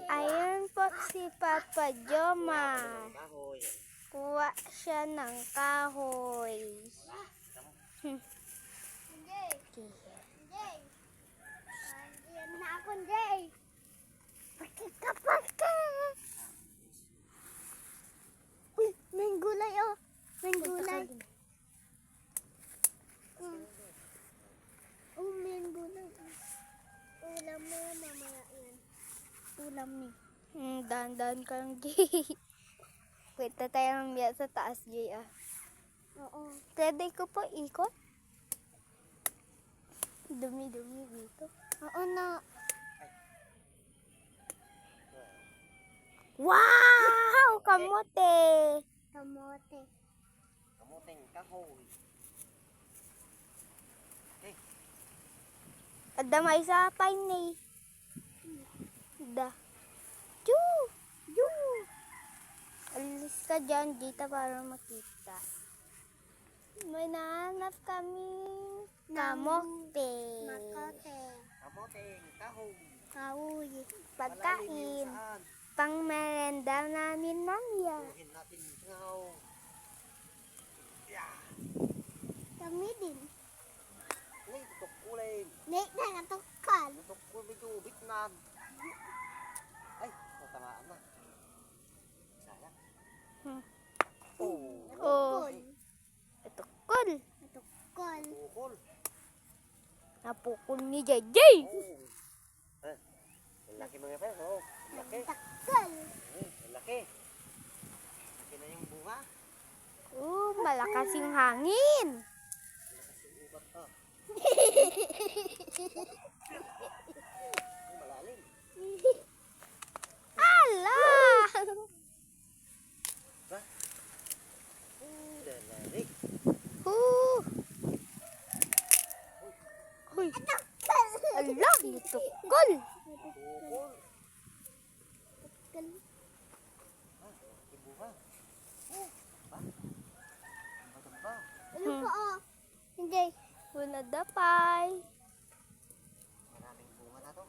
Ayun po si Papa Jomar. Kuha siya ng kahoy. Yan na ako, Jay. Pakikapake! Uy, may gulay oh. May gulay. Oh, may gulay. Ulam mo yan, mamaya yan. Ulam ni. Dahan-dahan ka lang, Jay. Kwenta tayo mamaya sa taas, Jay, ah. Oo. Pwede ko po ikot? Dumi-dumi dito. Oo na. Wow! Kamote! Kamote. Kamoteng kahoy. Ada may sapay ni. Da. Ju! Ju! Alis ka dyan, dito para makita. May nahanap kami. Kamote. Makote. Kamoteng kahoy. Kahoy. Pagkain. Pang merenda namin mamaya. Buhin natin ngaw. Yeah. Kami din. Ngay, tutok kulay. Nek na natukal. Tutok kulay ko, bitnan. Ay, natamaan na. Sayang. Hmm. Oh. Oh. Ito, cool. Natukal. Tukol. Napukul ni Jay. Oh. Eh, ang laki mga pes, oh. Ang laki. Takal. Ang laki. Laki na yung bunga. Malakas yung hangin. Kasi ubat ka. Malalim. Ala! Ba? Dalalig. Uy. Ala, nitukol. Tukol. Takal. Laki bunga. Ba? Ba? Ano pa oh? Hindi. Wala dapay. Maraming bunga na to.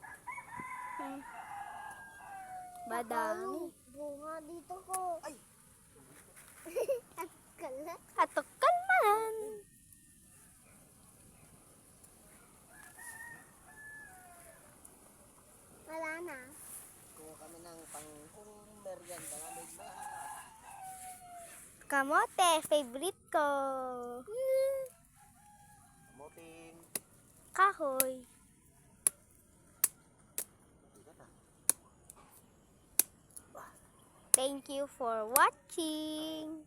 Badami. Bunga dito ko. Ay! Takal na. Atukal man. Wala na. Kuha kami ng pang-merienda namin ba? Kamote, favorite ko. Kamuting. Kahoy. Bigat ah. Thank you for watching.